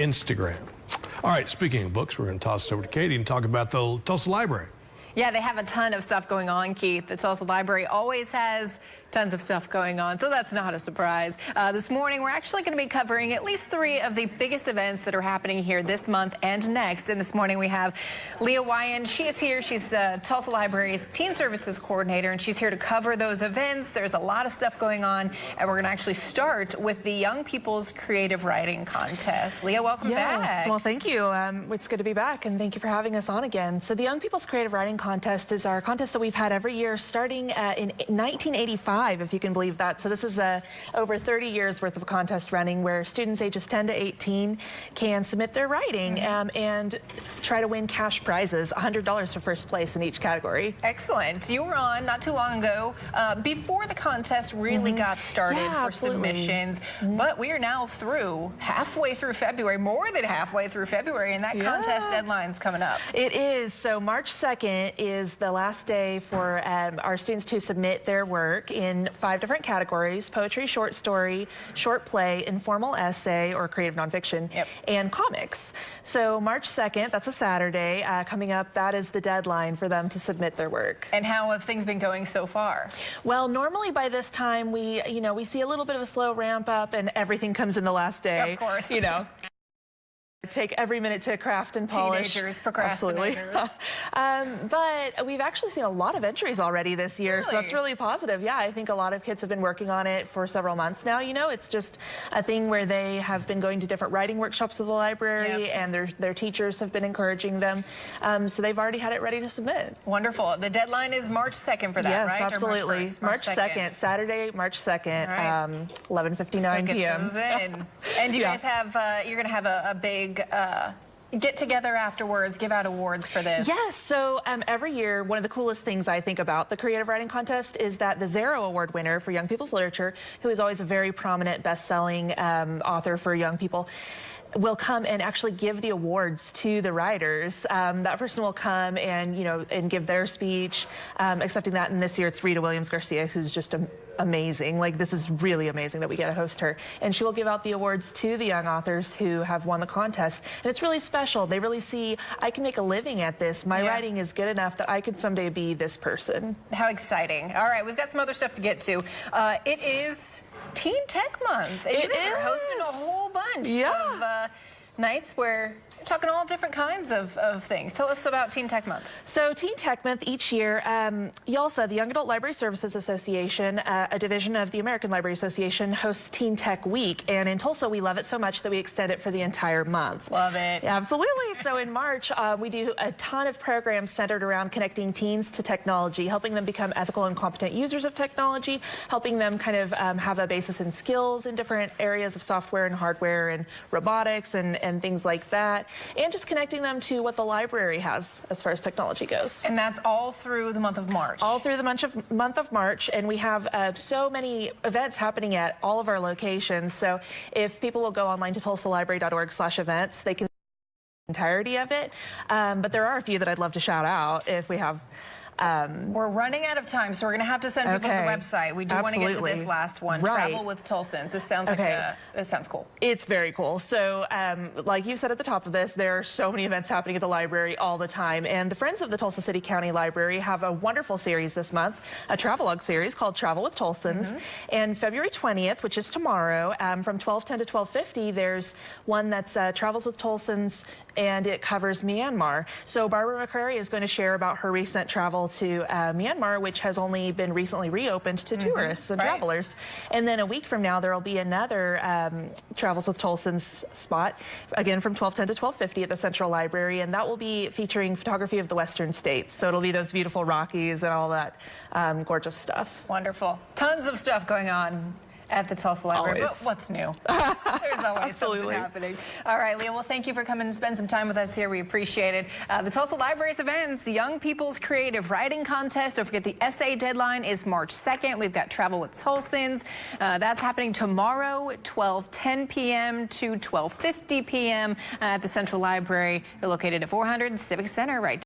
Instagram. All right, speaking of books, we're going to toss it over to Katie and talk about the Tulsa Library. Yeah, they have a ton of stuff going on, Keith. The Tulsa Library always has tons of stuff going on, so that's not a surprise. This morning, we're actually going to be covering at least 3 of the biggest events that are happening here this month and next. And this morning, we have Leah Wyan. She is here. She's Tulsa Library's Teen Services Coordinator, and she's here to cover those events. There's a lot of stuff going on, and we're going to actually start with the Young People's Creative Writing Contest. Leah, welcome back. Well, thank you. It's good to be back, and thank you for having us on again. So the Young People's Creative Writing Contest is our contest that we've had every year starting in 1985, if you can believe that. So this is over 30 years worth of a contest running where students ages 10 to 18 can submit their writing and try to win cash prizes, $100 for first place in each category. Excellent. You were on not too long ago before the contest really got started for submissions, but we are now halfway through February, more than halfway through February, and that contest deadline's coming up. It is. So March 2nd is the last day for our students to submit their work in 5 different categories: poetry, short story, short play, informal essay or creative nonfiction, and comics. So March 2nd, that's a Saturday, coming up, that is the deadline for them to submit their work. And how have things been going so far? Well, normally by this time we see a little bit of a slow ramp up and everything comes in the last day. Of course. Take every minute to craft and polish. Teenagers, procrastinators. But we've actually seen a lot of entries already this year, so that's really positive. Yeah, I think a lot of kids have been working on it for several months now. It's just a thing where they have been going to different writing workshops at the library, and their teachers have been encouraging them. So they've already had it ready to submit. Wonderful. The deadline is March 2nd for that, right? Yes, absolutely. March 2nd, Saturday, March 2nd, 11:59 p.m. And do you guys have, you're going to have a big get together afterwards, give out awards for this? Yes, so every year, one of the coolest things I think about the Creative Writing Contest is that the Zero Award winner for Young People's Literature, who is always a very prominent best-selling author for young people, will come and actually give the awards to the writers. That person will come and and give their speech, accepting that. And this year it's Rita Williams Garcia, who's just amazing. Like, this is really amazing that we get to host her. And she will give out the awards to the young authors who have won the contest. And it's really special. They really see, I can make a living at this. My writing is good enough that I could someday be this person. How exciting. All right, we've got some other stuff to get to. It is Teen Tech Month. And you guys are hosting a whole bunch of nights where you're talking all different kinds of things. Tell us about Teen Tech Month. So Teen Tech Month each year, YALSA, the Young Adult Library Services Association, a division of the American Library Association, hosts Teen Tech Week. And in Tulsa, we love it so much that we extend it for the entire month. Love it. Absolutely. So in March, we do a ton of programs centered around connecting teens to technology, helping them become ethical and competent users of technology, helping them kind of have a basis in skills in different areas of software and hardware and robotics and things like that, and just connecting them to what the library has as far as technology goes. And that's all through the month of March? All through the month of March, and we have so many events happening at all of our locations. So if people will go online to tulsalibrary.org/events, they can see the entirety of it. But there are a few that I'd love to shout out if we have. We're running out of time, so we're going to have to send people to the website. We do want to get to this last one, Travel with Tulsans. This sounds like this sounds cool. It's very cool. So like you said at the top of this, there are so many events happening at the library all the time. And the Friends of the Tulsa City County Library have a wonderful series this month, a travelogue series called Travel with Tulsans. And February 20th, which is tomorrow, from 12:10 to 12:50, there's one that's Travels with Tulsans, and it covers Myanmar. So Barbara McCrary is going to share about her recent travel to Myanmar, which has only been recently reopened to tourists and travelers. And then a week from now, there will be another Travels with Tulsans spot, again from 12:10 to 12:50 at the Central Library, and that will be featuring photography of the Western states. So it'll be those beautiful Rockies and all that gorgeous stuff. Wonderful. Tons of stuff going on at the Tulsa Library. But what's new? There's always something happening. All right, Leah, well, thank you for coming and spend some time with us here. We appreciate it. The Tulsa Library's events, the Young People's Creative Writing Contest. Don't forget the essay deadline is March 2nd. We've got Travel with Tulsans. That's happening tomorrow at 12:10 p.m. to 12:50 p.m. at the Central Library. They're located at 400 Civic Center right